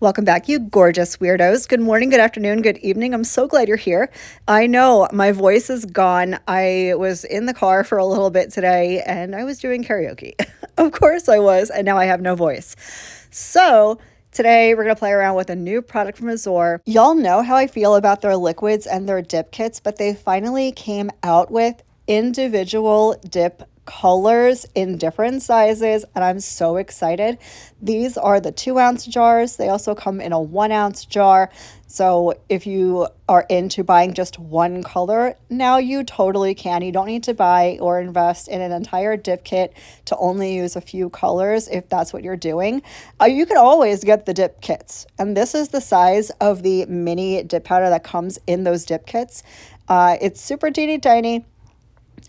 Welcome back, you gorgeous weirdos. Good morning, good afternoon, good evening. I'm so glad you're here. I know my voice is gone. I was in the car for a little bit today and I was doing karaoke. Of course I was, and now I have no voice. So today we're going to play around with a new product from Azure. Y'all know how I feel about their liquids and their dip kits, but they finally came out with individual dip colors in different sizes, and I'm so excited. These are the 2-ounce jars. They also come in a 1-ounce jar. So if you are into buying just one color, now you totally can. You don't need to buy or invest in an entire dip kit to only use a few colors if that's what you're doing. You can always get the dip kits, and this is the size of the mini dip powder that comes in those dip kits. It's super teeny tiny.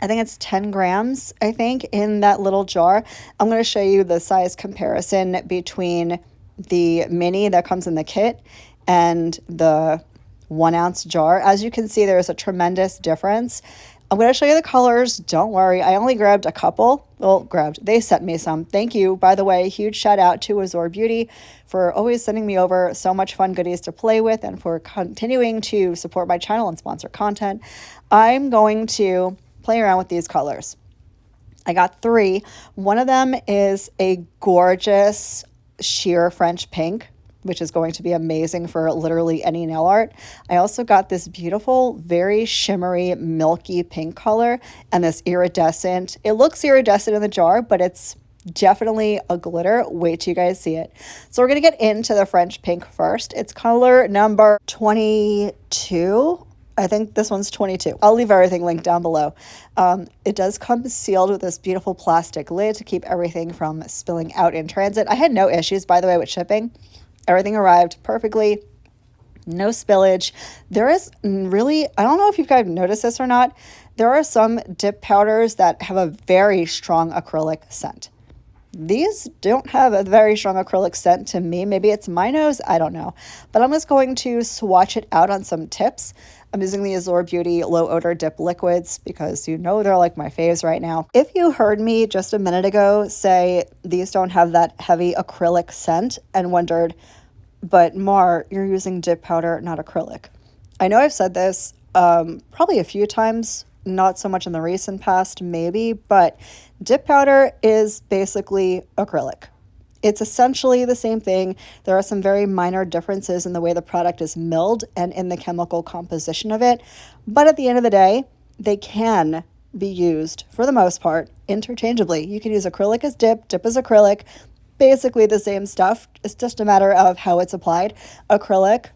I think it's 10 grams, I think, in that little jar. I'm going to show you the size comparison between the mini that comes in the kit and the 1-ounce jar. As you can see, there's a tremendous difference. I'm going to show you the colors. Don't worry. I only grabbed a couple. Well, they sent me some. Thank you. By the way, huge shout out to AzureBeauty for always sending me over so much fun goodies to play with and for continuing to support my channel and sponsor content. I'm going to play around with these colors. I got 3. One of them is a gorgeous sheer French pink, which is going to be amazing for literally any nail art. I also got this beautiful, very shimmery, milky pink color and this iridescent. It looks iridescent in the jar, but it's definitely a glitter. Wait till you guys see it. So we're going to get into the French pink first. It's color number 22. I think this one's 22. I'll leave everything linked down below. It does come sealed with this beautiful plastic lid to keep everything from spilling out in transit. I had no issues, by the way, with shipping. Everything arrived perfectly. No spillage. There is really, I don't know if you guys noticed this or not, there are some dip powders that have a very strong acrylic scent. These don't have a very strong acrylic scent to me. Maybe it's my nose, I don't know. But I'm just going to swatch it out on some tips. I'm using the AzureBeauty low odor dip liquids because you know they're like my faves right now. If you heard me just a minute ago say these don't have that heavy acrylic scent and wondered, but Mar, you're using dip powder, not acrylic. I know I've said this probably a few times, not so much in the recent past, maybe, but dip powder is basically acrylic. It's essentially the same thing. There are some very minor differences in the way the product is milled and in the chemical composition of it. But at the end of the day, they can be used, for the most part, interchangeably. You can use acrylic as dip, dip as acrylic, basically the same stuff. It's just a matter of how it's applied. Acrylic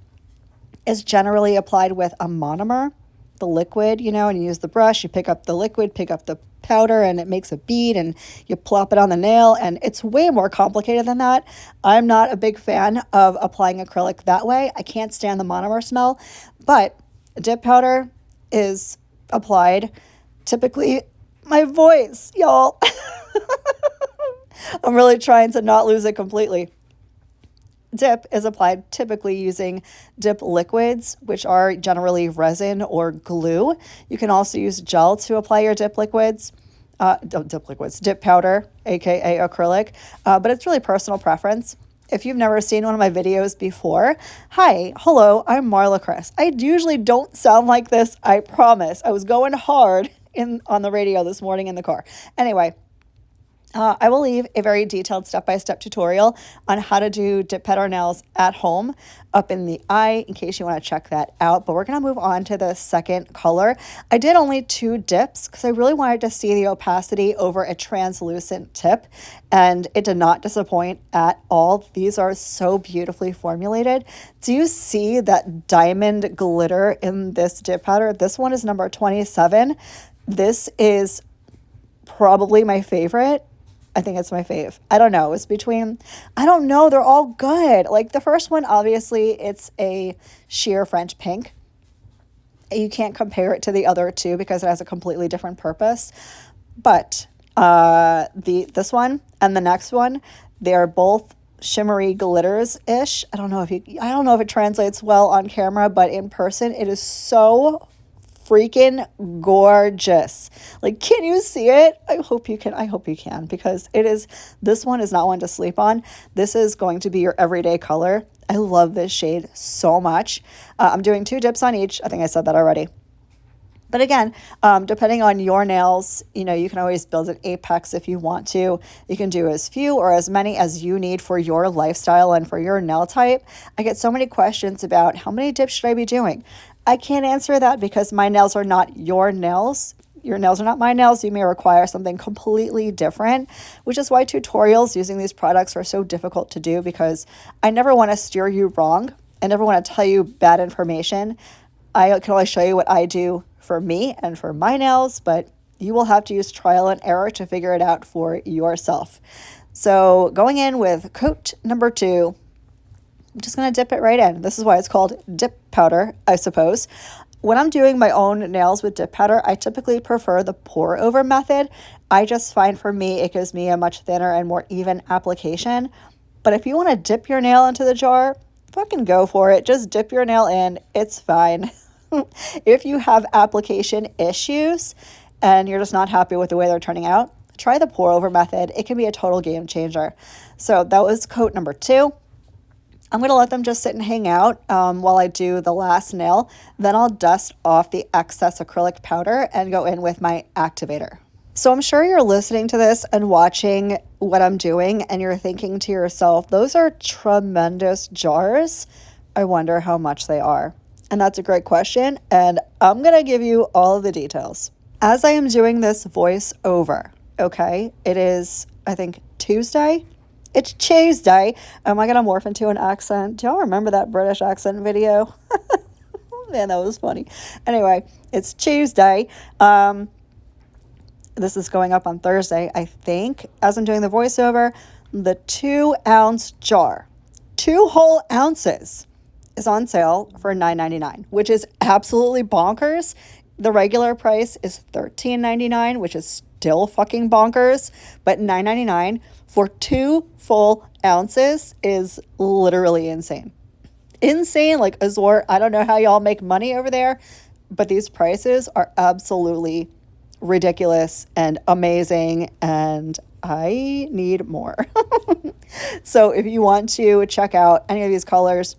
is generally applied with a monomer, the liquid, and you use the brush, you pick up the liquid, pick up the powder, and it makes a bead and you plop it on the nail, and it's way more complicated than that. I'm not a big fan of applying acrylic that way. I can't stand the monomer smell, but dip powder is applied typically, my voice, y'all. I'm really trying to not lose it completely. Dip is applied typically using dip liquids, which are generally resin or glue. You can also use gel to apply your dip liquids, dip powder, aka acrylic, but it's really personal preference. If you've never seen one of my videos before, hello, I'm Marlakris. I usually don't sound like this, I promise. I was going hard on the radio this morning in the car. Anyway, I will leave a very detailed step-by-step tutorial on how to do dip powder nails at home up in the eye in case you want to check that out. But we're going to move on to the second color. I did only 2 dips because I really wanted to see the opacity over a translucent tip, and it did not disappoint at all. These are so beautifully formulated. Do you see that diamond glitter in this dip powder? This one is number 27. This is probably my favorite. I think it's my fave. I don't know. I don't know. They're all good. Like the first one, obviously, it's a sheer French pink. You can't compare it to the other 2 because it has a completely different purpose. But this one and the next one, they are both shimmery glitters-ish. I don't know if it translates well on camera, but in person, it is so freaking gorgeous. Like, can you see it? I hope you can because this one is not one to sleep on. This is going to be your everyday color. I love this shade so much. I'm doing 2 dips on each. I think I said that already. But again, depending on your nails, you can always build an apex if you want to. You can do as few or as many as you need for your lifestyle and for your nail type. I get so many questions about how many dips should I be doing? I can't answer that because my nails are not your nails. Your nails are not my nails. You may require something completely different, which is why tutorials using these products are so difficult to do, because I never want to steer you wrong. I never want to tell you bad information. I can only show you what I do for me and for my nails, but you will have to use trial and error to figure it out for yourself. So going in with coat number 2, I'm just going to dip it right in. This is why it's called dip powder, I suppose. When I'm doing my own nails with dip powder, I typically prefer the pour over method. I just find for me, it gives me a much thinner and more even application. But if you want to dip your nail into the jar, fucking go for it. Just dip your nail in. It's fine. If you have application issues and you're just not happy with the way they're turning out, try the pour over method. It can be a total game changer. So that was coat number 2. I'm going to let them just sit and hang out while I do the last nail. Then I'll dust off the excess acrylic powder and go in with my activator. So I'm sure you're listening to this and watching what I'm doing and you're thinking to yourself, those are tremendous jars. I wonder how much they are. And that's a great question, and I'm going to give you all of the details. As I am doing this voiceover, okay, it is, I think, Tuesday? It's Tuesday. Am I going to morph into an accent? Do y'all remember that British accent video? Man, that was funny. Anyway, it's Tuesday. This is going up on Thursday, I think. As I'm doing the voiceover, the 2-ounce jar, 2 whole ounces, is on sale for $9.99, which is absolutely bonkers. The regular price is $13.99, which is still fucking bonkers, but $9.99 for 2 full ounces is literally insane. Insane, like Azur, I don't know how y'all make money over there, but these prices are absolutely ridiculous and amazing, and I need more. So if you want to check out any of these colors,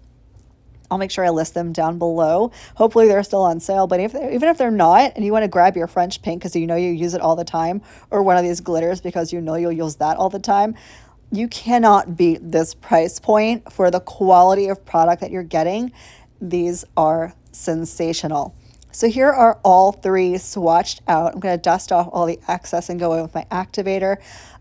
I'll make sure I list them down below. Hopefully they're still on sale, but even if they're not, and you want to grab your French pink because you know you use it all the time, or one of these glitters because you know you'll use that all the time, you cannot beat this price point for the quality of product that you're getting. These are sensational. So here are all 3 swatched out. I'm going to dust off all the excess and go in with my activator.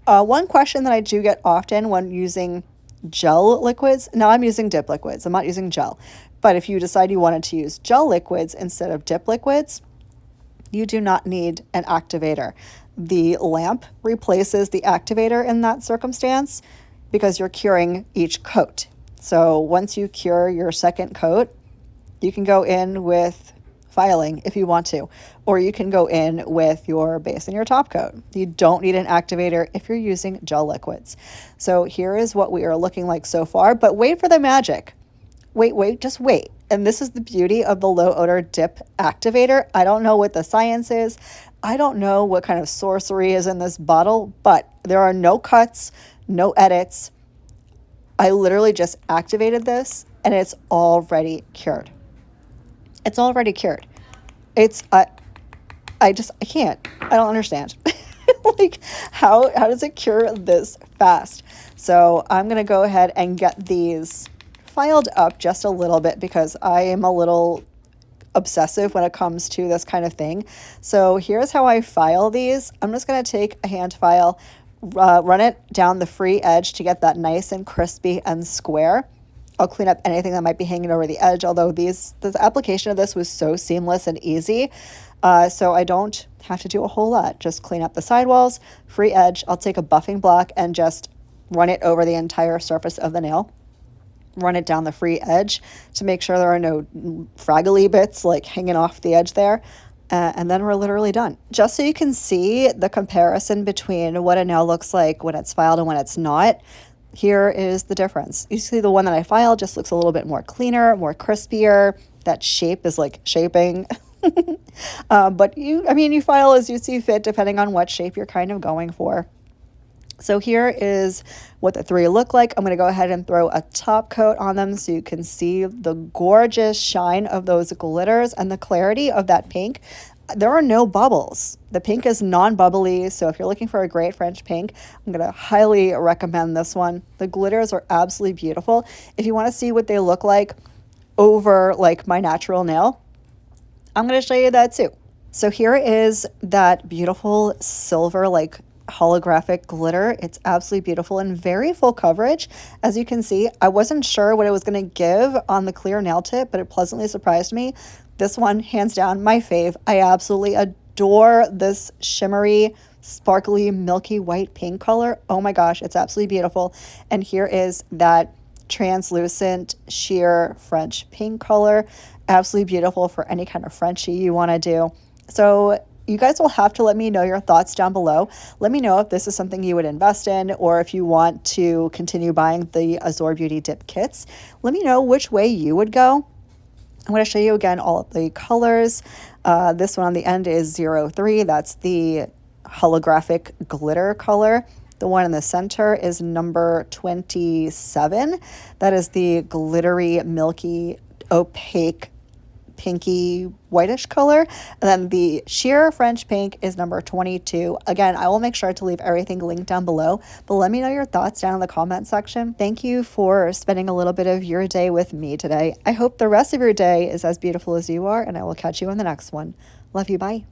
One question that I do get often when using gel liquids, now I'm using dip liquids, I'm not using gel, but if you decide you wanted to use gel liquids instead of dip liquids, you do not need an activator. The lamp replaces the activator in that circumstance because you're curing each coat. So once you cure your second coat, you can go in with filing if you want to, or you can go in with your base and your top coat. You don't need an activator if you're using gel liquids. So here is what we are looking like so far, but wait for the magic. Wait, just wait. And this is the beauty of the low odor dip activator. I don't know what the science is. I don't know what kind of sorcery is in this bottle, but there are no cuts, no edits. I literally just activated this and it's already cured. It's already cured. I can't. I don't understand. Like, how does it cure this fast? So I'm going to go ahead and get these filed up just a little bit because I am a little obsessive when it comes to this kind of thing. So here's how I file these. I'm just going to take a hand file, run it down the free edge to get that nice and crispy and square. I'll clean up anything that might be hanging over the edge, although the application of this was so seamless and easy, so I don't have to do a whole lot. Just clean up the sidewalls, free edge. I'll take a buffing block and just run it over the entire surface of the nail. Run it down the free edge to make sure there are no fraggly bits like hanging off the edge there. And then we're literally done. Just so you can see the comparison between what a nail looks like when it's filed and when it's not, here is the difference. You see the one that I filed just looks a little bit more cleaner, more crispier. That shape is like shaping. But you file as you see fit depending on what shape you're kind of going for. So here is what the three look like. I'm going to go ahead and throw a top coat on them so you can see the gorgeous shine of those glitters and the clarity of that pink. There are no bubbles. The pink is non-bubbly, so if you're looking for a great French pink, I'm going to highly recommend this one. The glitters are absolutely beautiful. If you want to see what they look like over like my natural nail, I'm going to show you that too. So here is that beautiful silver like holographic glitter. It's absolutely beautiful and very full coverage. As you can see, I wasn't sure what it was going to give on the clear nail tip, but it pleasantly surprised me. This one, hands down, my fave. I absolutely adore this shimmery, sparkly, milky white pink color. Oh my gosh, it's absolutely beautiful. And here is that translucent sheer French pink color. Absolutely beautiful for any kind of Frenchie you want to do. So you guys will have to let me know your thoughts down below. Let me know if this is something you would invest in or if you want to continue buying the AzureBeauty dip kits. Let me know which way you would go. I'm going to show you again all of the colors. This one on the end is 03. That's the holographic glitter color. The one in the center is number 27. That is the glittery, milky, opaque, pinky, whitish color. And then the sheer French pink is number 22. Again, I will make sure to leave everything linked down below, but let me know your thoughts down in the comment section. Thank you for spending a little bit of your day with me today. I hope the rest of your day is as beautiful as you are, and I will catch you in the next one. Love you, bye.